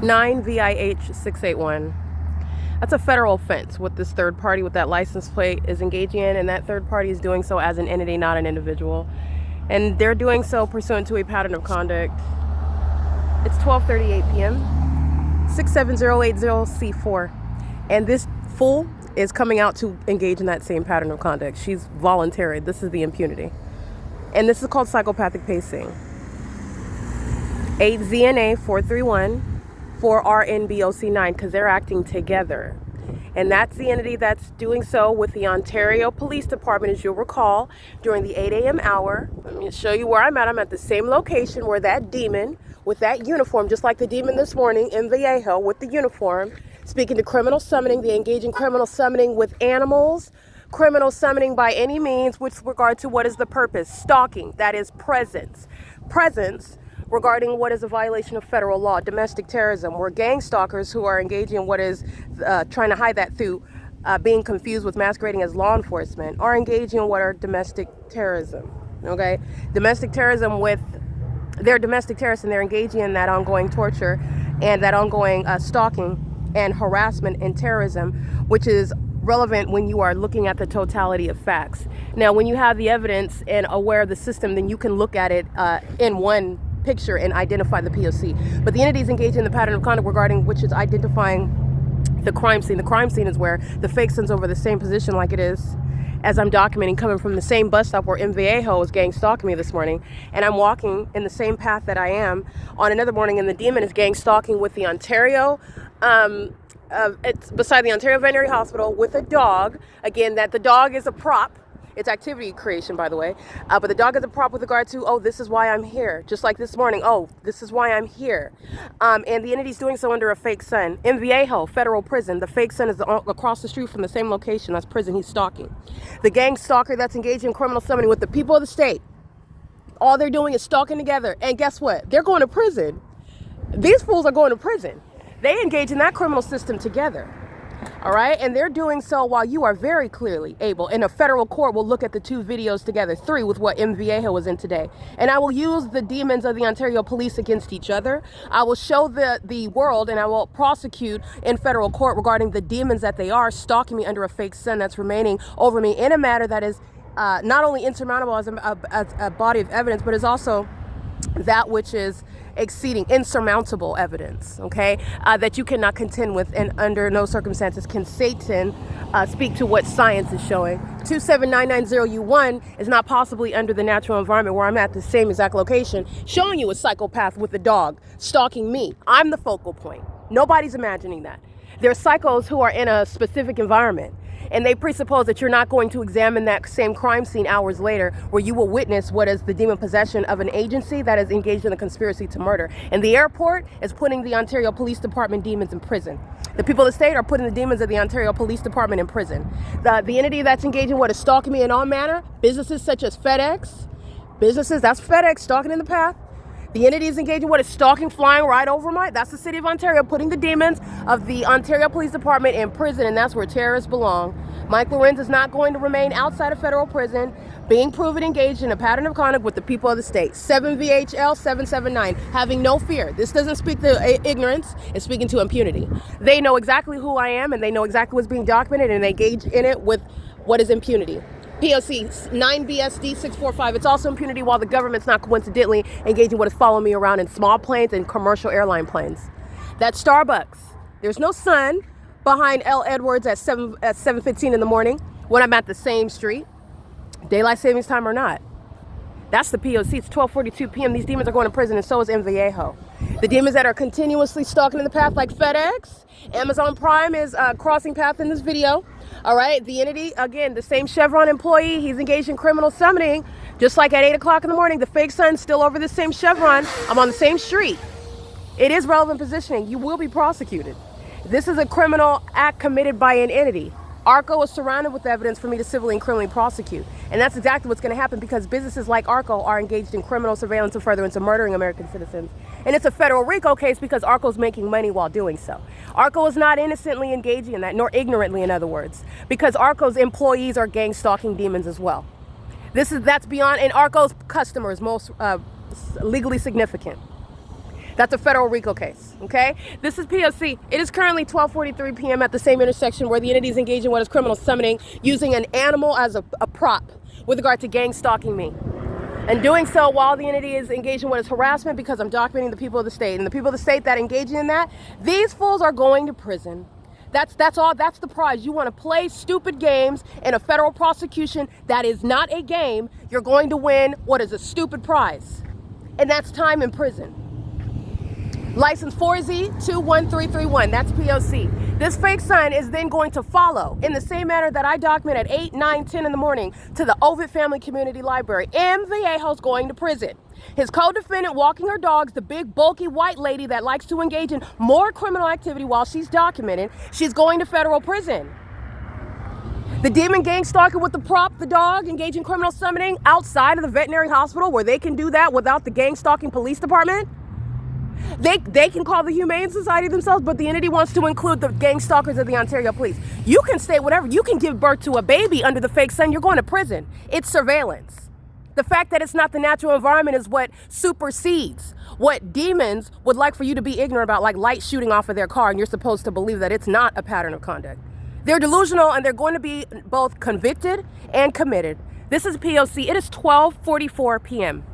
9 VIH 681. That's a federal offense what this third party with that license plate is engaging in, and that third party is doing so as an entity, not an individual. And they're doing so pursuant to a pattern of conduct. It's 12:38 p.m. 67080C4. And this fool is coming out to engage in that same pattern of conduct. She's voluntary. This is the impunity. And this is called psychopathic pacing. 8ZNA431 for RNBOC9, because they're acting together. And that's the entity that's doing so with the Ontario Police Department, as you'll recall, during the 8 a.m. hour. Let me show you where I'm at. I'm at the same location where that demon with that uniform, just like the demon this morning in Vallejo with the uniform, speaking to criminal summoning. They engage in criminal summoning with animals, criminal summoning by any means with regard to what is the purpose. Stalking, that is presence. Presence regarding what is a violation of federal law, domestic terrorism. We're gang stalkers who are engaging in what is trying to hide that through being confused with masquerading as law enforcement, are engaging in what are domestic terrorism, okay? Domestic terrorism with, they're domestic terrorists and they're engaging in that ongoing torture and that ongoing stalking and harassment and terrorism, which is relevant when you are looking at the totality of facts. Now, when you have the evidence and aware of the system, then you can look at it in one picture and identify the P.O.C. But the entities engaged in the pattern of conduct regarding which is identifying the crime scene. The crime scene is where the fake sun's over the same position like it is, as I'm documenting, coming from the same bus stop where M. Vallejo was gang stalking me this morning. And I'm walking in the same path that I am on another morning, and the demon is gang stalking with the Ontario, it's beside the Ontario Veterinary Hospital with a dog. Again, that the dog is a prop. It's activity creation, by the way. But the dog is a prop with regard to, oh, this is why I'm here. Just like this morning, oh, this is why I'm here. And the entity's doing so under a fake sun. In Vallejo, federal prison, the fake sun is across the street from the same location. That's prison he's stalking. The gang stalker that's engaged in criminal summoning with the people of the state. All they're doing is stalking together. And guess what? They're going to prison. These fools are going to prison. They engage in that criminal system together. All right, and they're doing so while you are very clearly able, and a federal court will look at the two videos together, 3 with what M. Vallejo was in today. And I will use the demons of the Ontario police against each other. I will show the world, and I will prosecute in federal court regarding the demons that they are stalking me under a fake sun that's remaining over me in a matter that is not only insurmountable as a body of evidence, but is also that which is exceeding insurmountable evidence, okay, that you cannot contend with, and under no circumstances can Satan speak to what science is showing. 27990U1 is not possibly under the natural environment where I'm at the same exact location, showing you a psychopath with a dog stalking me. I'm the focal point. Nobody's imagining that. There are psychos who are in a specific environment, and they presuppose that you're not going to examine that same crime scene hours later, where you will witness what is the demon possession of an agency that is engaged in a conspiracy to murder. And the airport is putting the Ontario Police Department demons in prison. The people of the state are putting the demons of the Ontario Police Department in prison. The entity that's engaged in what is stalking me in all manner, businesses such as FedEx, that's FedEx stalking in the path. The entity is engaged in what is stalking, flying right over that's the city of Ontario, putting the demons of the Ontario Police Department in prison, and that's where terrorists belong. Mike Lorenz is not going to remain outside of federal prison, being proven engaged in a pattern of conduct with the people of the state. 7VHL 779, having no fear. This doesn't speak to ignorance, it's speaking to impunity. They know exactly who I am, and they know exactly what's being documented, and they engage in it with what is impunity. P.O.C. 9BSD 645. It's also impunity while the government's not coincidentally engaging what is following me around in small planes and commercial airline planes. That's Starbucks. There's no sun behind L. Edwards at 7:15 in the morning when I'm at the same street, daylight savings time or not. That's the P.O.C. It's 12:42 p.m. These demons are going to prison, and so is M. Vallejo. The demons that are continuously stalking in the path like FedEx, Amazon Prime is crossing path in this video. All right, the entity, again, the same Chevron employee, he's engaged in criminal summoning, just like at 8 o'clock in the morning, the fake sun's still over the same Chevron. I'm on the same street. It is relevant positioning. You will be prosecuted. This is a criminal act committed by an entity. ARCO is surrounded with evidence for me to civilly and criminally prosecute. And that's exactly what's going to happen, because businesses like ARCO are engaged in criminal surveillance and furtherance of murdering American citizens. And it's a federal RICO case because ARCO's making money while doing so. ARCO is not innocently engaging in that, nor ignorantly, in other words, because ARCO's employees are gang stalking demons as well. That's beyond, and ARCO's customers most legally significant. That's a federal RICO case, okay? This is P.O.C. It is currently 12:43 p.m. at the same intersection where the entity is engaged in what is criminal summoning using an animal as a prop with regard to gang stalking me. And doing so while the entity is engaged in what is harassment because I'm documenting the people of the state. And the people of the state that engage in that, these fools are going to prison. That's all. That's the prize. You want to play stupid games in a federal prosecution that is not a game, you're going to win what is a stupid prize. And that's time in prison. License 4Z21331, that's P.O.C. This fake son is then going to follow in the same manner that I document at 8, 9, 10 in the morning to the Ovid Family Community Library. MVA's going to prison. His co-defendant walking her dogs, the big bulky white lady that likes to engage in more criminal activity while she's documenting, she's going to federal prison. The demon gang stalker with the prop, the dog, engaging in criminal summoning outside of the veterinary hospital where they can do that without the gang stalking police department. They can call the Humane Society themselves, but the entity wants to include the gang stalkers of the Ontario Police. You can say whatever. You can give birth to a baby under the fake sun. You're going to prison. It's surveillance. The fact that it's not the natural environment is what supersedes what demons would like for you to be ignorant about, like light shooting off of their car, and you're supposed to believe that it's not a pattern of conduct. They're delusional, and they're going to be both convicted and committed. This is P.O.C. It is 12:44 p.m.